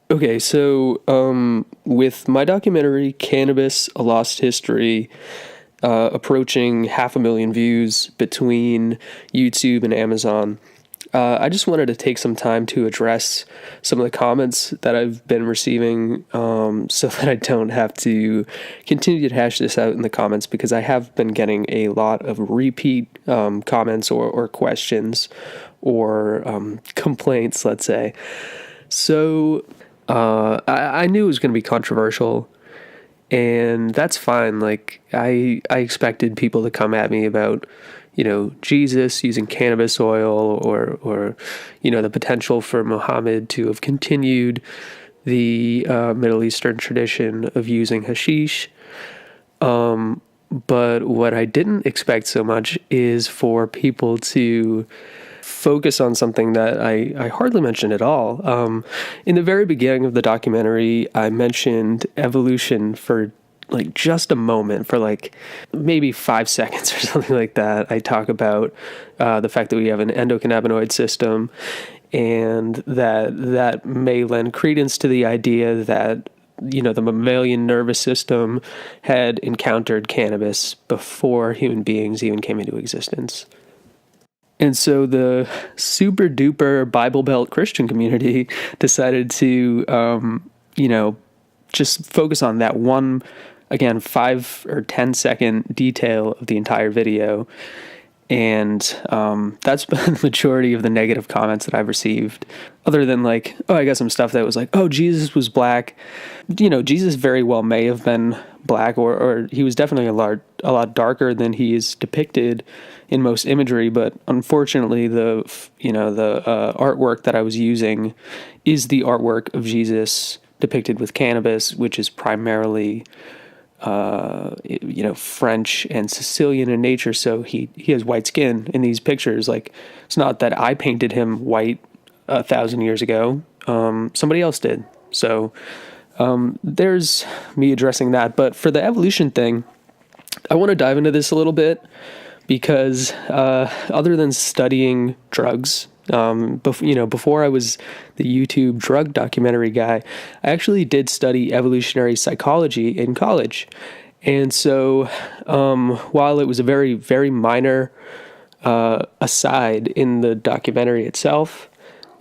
Okay, so with my documentary, Cannabis, A Lost History, approaching 500,000 views between YouTube and Amazon, I just wanted to take some time to address some of the comments that I've been receiving so that I don't have to continue to hash this out in the comments, because I have been getting a lot of repeat comments or questions or complaints, let's say. So I knew it was going to be controversial, and that's fine. Like, I expected people to come at me about, Jesus using cannabis oil or the potential for Muhammad to have continued the Middle Eastern tradition of using hashish. But what I didn't expect so much is for people to focus on something that I hardly mentioned at all. In the very beginning of the documentary, I mentioned evolution for like just a moment, for like maybe 5 seconds or something like that. I talk about the fact that we have an endocannabinoid system, and that may lend credence to the idea that the mammalian nervous system had encountered cannabis before human beings even came into existence. And so the super duper Bible Belt Christian community decided to, just focus on that one, again, 5 or 10 second detail of the entire video. And that's been the majority of the negative comments that I've received, other than like, I got some stuff that was like, Jesus was black. Jesus very well may have been black, or he was definitely a lot darker than he is depicted in most imagery. But unfortunately, the artwork that I was using is the artwork of Jesus depicted with cannabis, which is primarily French and Sicilian in nature. So he has white skin in these pictures. Like, it's not that I painted him white 1,000 years ago. Somebody else did. So there's me addressing that. But for the evolution thing, I want to dive into this a little bit, because other than studying drugs, before I was the YouTube drug documentary guy, I actually did study evolutionary psychology in college. And so while it was a very, very minor aside in the documentary itself,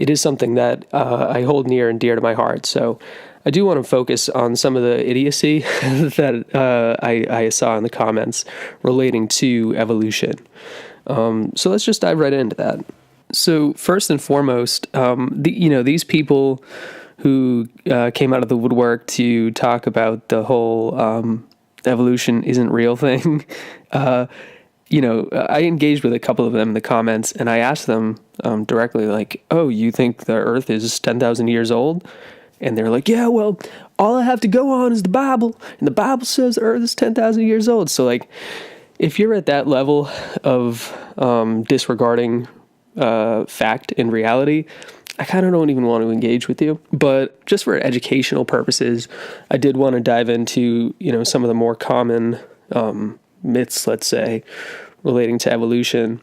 it is something that I hold near and dear to my heart. So I do want to focus on some of the idiocy that I saw in the comments relating to evolution. So let's just dive right into that. So first and foremost, these people who came out of the woodwork to talk about the whole evolution isn't real thing, I engaged with a couple of them in the comments, and I asked them directly, like, oh, you think the Earth is 10,000 years old? And they're like, yeah, well, all I have to go on is the Bible, and the Bible says the Earth is 10,000 years old. So, like, if you're at that level of disregarding fact and reality, I kind of don't even want to engage with you. But just for educational purposes, I did want to dive into, some of the more common myths, let's say, relating to evolution.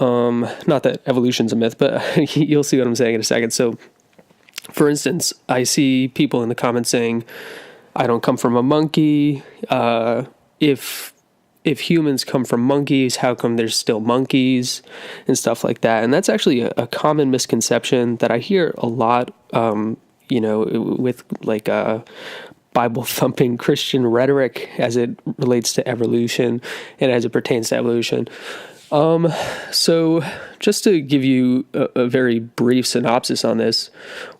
Not that evolution's a myth, but you'll see what I'm saying in a second. So, for instance, I see people in the comments saying, I don't come from a monkey. If humans come from monkeys, how come there's still monkeys and stuff like that? And that's actually a common misconception that I hear a lot, with like Bible-thumping Christian rhetoric as it relates to evolution and as it pertains to evolution. So just to give you a very brief synopsis on this,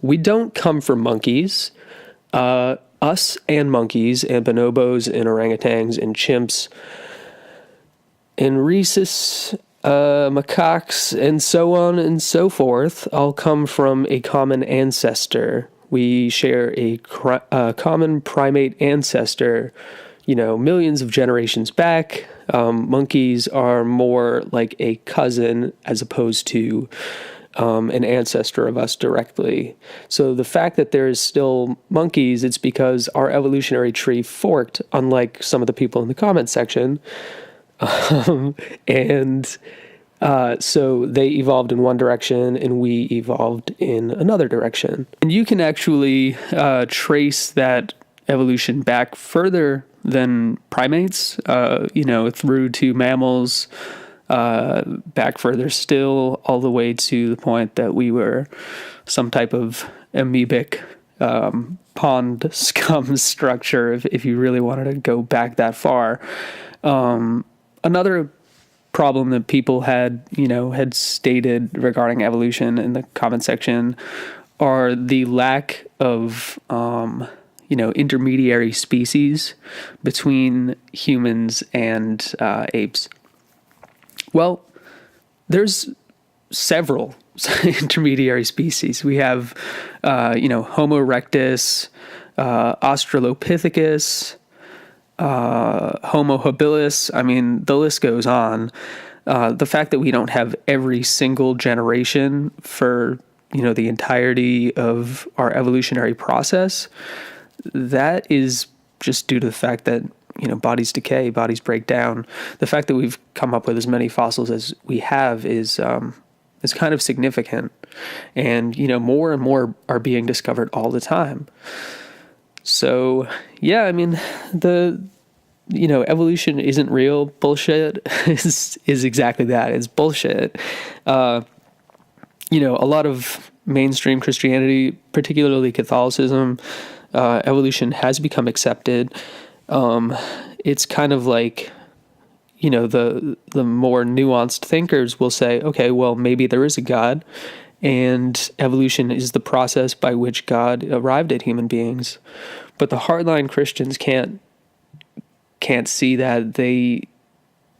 we don't come from monkeys. Us and monkeys and bonobos and orangutans and chimps and rhesus macaques and so on and so forth all come from a common ancestor. We share a common primate ancestor, millions of generations back. Monkeys are more like a cousin as opposed to an ancestor of us directly. So the fact that there's still monkeys, it's because our evolutionary tree forked, unlike some of the people in the comment section. And So they evolved in one direction and we evolved in another direction. And you can actually trace that evolution back further than primates, through to mammals, back further still, all the way to the point that we were some type of amoebic pond scum structure, if you really wanted to go back that far. Another problem that people had stated regarding evolution in the comment section are the lack of, intermediary species between humans and apes. Well, there's several intermediary species. We have, Homo erectus, Australopithecus, Homo habilis. I mean, the list goes on. The fact that we don't have every single generation for, the entirety of our evolutionary process, that is just due to the fact that, bodies decay, bodies break down. The fact that we've come up with as many fossils as we have is kind of significant. And, more and more are being discovered all the time. So, yeah, I mean, evolution isn't real bullshit is exactly that. It's bullshit. A lot of mainstream Christianity, particularly Catholicism, evolution has become accepted. It's kind of like, the more nuanced thinkers will say, okay, well, maybe there is a God, and evolution is the process by which God arrived at human beings. But the hardline Christians can't see that.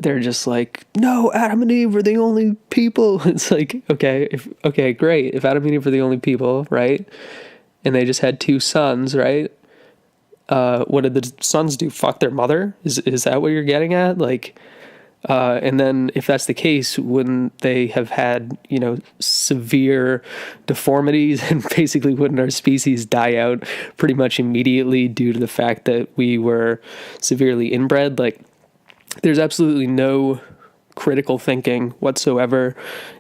They're just like, no, Adam and Eve are the only people. It's like, okay, great. If Adam and Eve are the only people, right? And they just had two sons, right? What did the sons do? Fuck their mother? Is that what you're getting at? Like, and then if that's the case, wouldn't they have had, severe deformities, and basically wouldn't our species die out pretty much immediately due to the fact that we were severely inbred? Like, there's absolutely no critical thinking whatsoever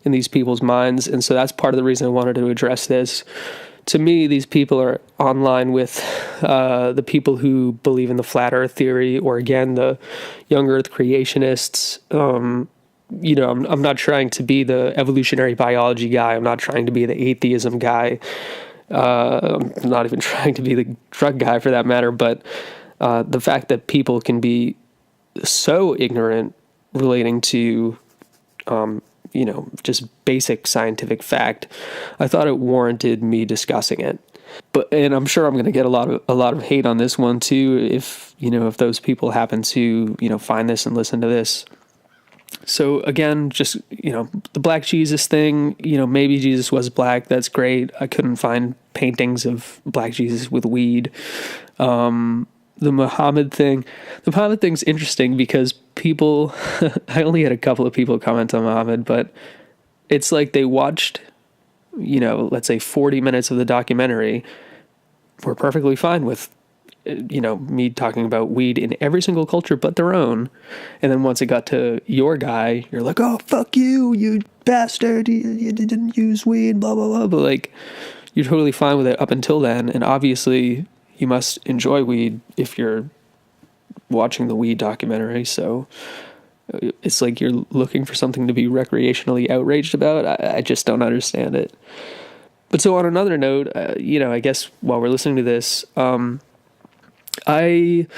in these people's minds. And so that's part of the reason I wanted to address this. To me, these people are online with the people who believe in the flat earth theory, or again, the young earth creationists. I'm not trying to be the evolutionary biology guy. I'm not trying to be the atheism guy. I'm not even trying to be the drug guy for that matter. But the fact that people can be so ignorant relating to just basic scientific fact, I thought it warranted me discussing it. And I'm sure I'm going to get a lot of hate on this one too, if those people happen to, find this and listen to this. So again, just, the black Jesus thing, maybe Jesus was black. That's great. I couldn't find paintings of black Jesus with weed. The Muhammad thing's interesting because people, I only had a couple of people comment on Muhammad, but it's like they watched, let's say 40 minutes of the documentary, were perfectly fine with, me talking about weed in every single culture but their own. And then once it got to your guy, you're like, oh, fuck you bastard, you didn't use weed, blah, blah, blah. But like, you're totally fine with it up until then. And obviously you must enjoy weed if you're watching the weed documentary. So it's like you're looking for something to be recreationally outraged about. I just don't understand it. But so on another note, I guess while we're listening to this, I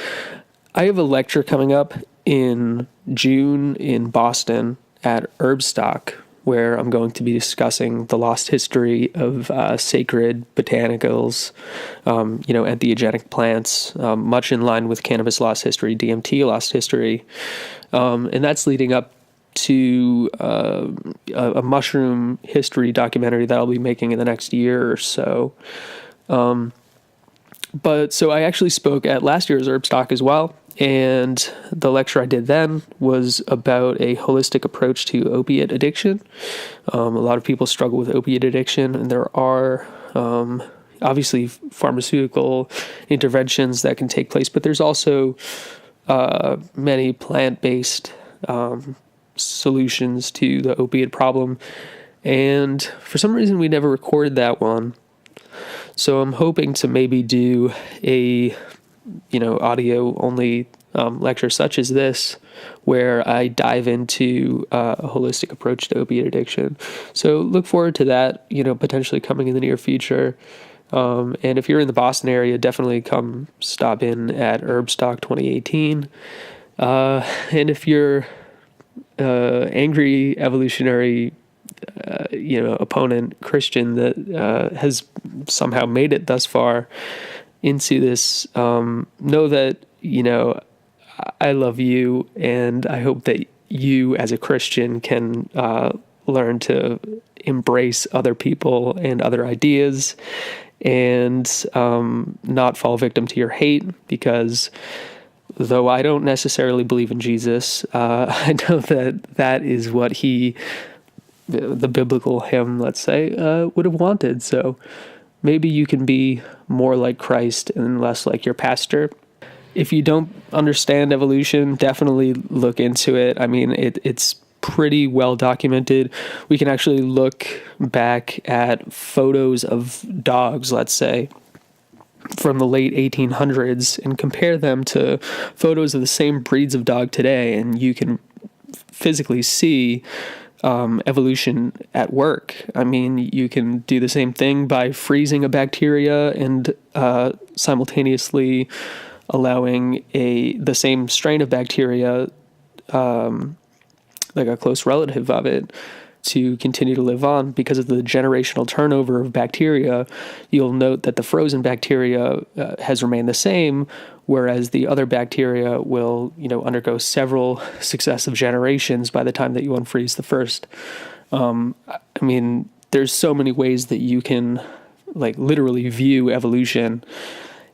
have a lecture coming up in June in Boston at Herbstock, where I'm going to be discussing the lost history of sacred botanicals, entheogenic plants, much in line with cannabis lost history, DMT lost history. And that's leading up to a mushroom history documentary that I'll be making in the next year or so. But so I actually spoke at last year's Herbstock as well. And the lecture I did then was about a holistic approach to opiate addiction. A lot of people struggle with opiate addiction, and there are obviously pharmaceutical interventions that can take place, but there's also many plant-based solutions to the opiate problem. And for some reason, we never recorded that one. So I'm hoping to maybe do a, audio only lecture such as this, where I dive into a holistic approach to opiate addiction. So look forward to that, potentially coming in the near future. And if you're in the Boston area, definitely come stop in at Herbstock 2018. And if you're angry evolutionary, opponent Christian that has somehow made it thus far into this, know that, I love you, and I hope that you as a Christian can learn to embrace other people and other ideas, and not fall victim to your hate, because though I don't necessarily believe in Jesus, I know that is what the biblical him, let's say, would have wanted. So maybe you can be more like Christ and less like your pastor. If you don't understand evolution, definitely look into it. I mean, it's pretty well documented. We can actually look back at photos of dogs, let's say, from the late 1800s and compare them to photos of the same breeds of dog today, and you can physically see evolution at work. I mean, you can do the same thing by freezing a bacteria and simultaneously allowing the same strain of bacteria, like a close relative of it, to continue to live on. Because of the generational turnover of bacteria, you'll note that the frozen bacteria has remained the same, whereas the other bacteria will, undergo several successive generations by the time that you unfreeze the first. I mean, there's so many ways that you can, literally view evolution,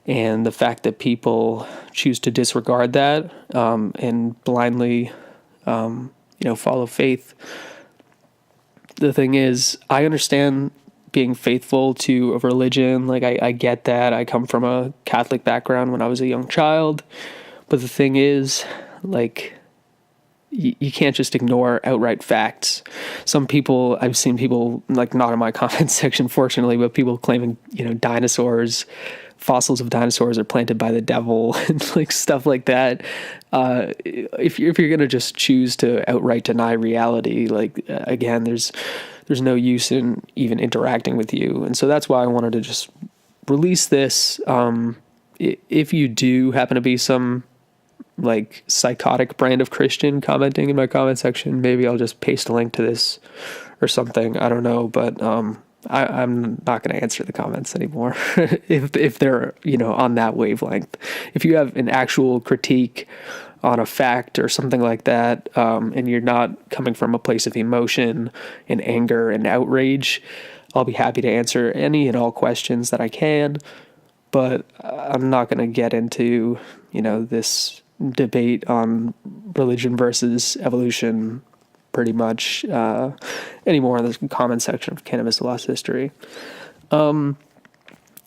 and the fact that people choose to disregard that and blindly, follow faith. The thing is, I understand being faithful to a religion. I get that. I come from a Catholic background when I was a young child. But the thing is, you can't just ignore outright facts. Some people, I've seen people, not in my comment section, fortunately, but people claiming, fossils of dinosaurs are planted by the devil and stuff like that. If you're going to just choose to outright deny reality, again, there's no use in even interacting with you. And so that's why I wanted to just release this. If you do happen to be some psychotic brand of Christian commenting in my comment section, maybe I'll just paste a link to this or something. I don't know, but I'm not going to answer the comments anymore if they're, on that wavelength. If you have an actual critique on a fact or something like that, and you're not coming from a place of emotion and anger and outrage, I'll be happy to answer any and all questions that I can. But I'm not going to get into, this debate on religion versus evolution pretty much anymore in the comment section of Cannabis: A Lost History.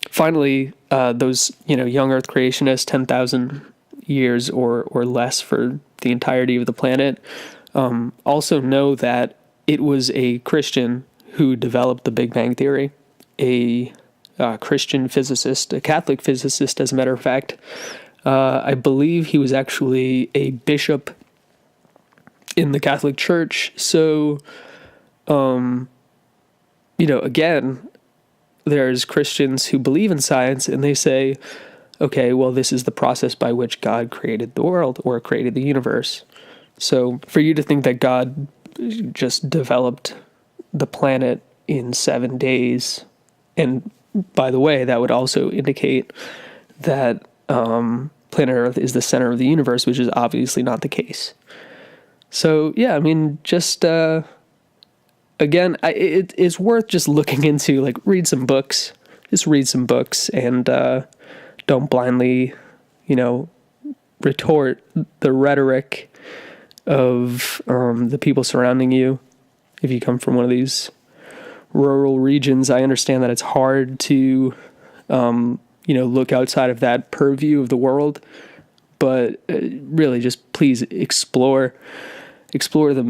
Finally, those young Earth creationists, 10,000 years or less for the entirety of the planet, also know that it was a Christian who developed the Big Bang Theory, a Christian physicist, a Catholic physicist, as a matter of fact. I believe he was actually a bishop in the Catholic Church. So, again, there's Christians who believe in science and they say, okay, well, this is the process by which God created the world or created the universe. So for you to think that God just developed the planet in 7 days, and by the way, that would also indicate that planet Earth is the center of the universe, which is obviously not the case. So, yeah, I mean, just, again, it's worth just looking into, read some books. Just read some books and don't blindly, retort the rhetoric of the people surrounding you. If you come from one of these rural regions, I understand that it's hard to, look outside of that purview of the world. But really, just please explore explore the,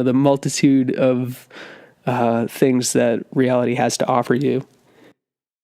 the multitude of things that reality has to offer you.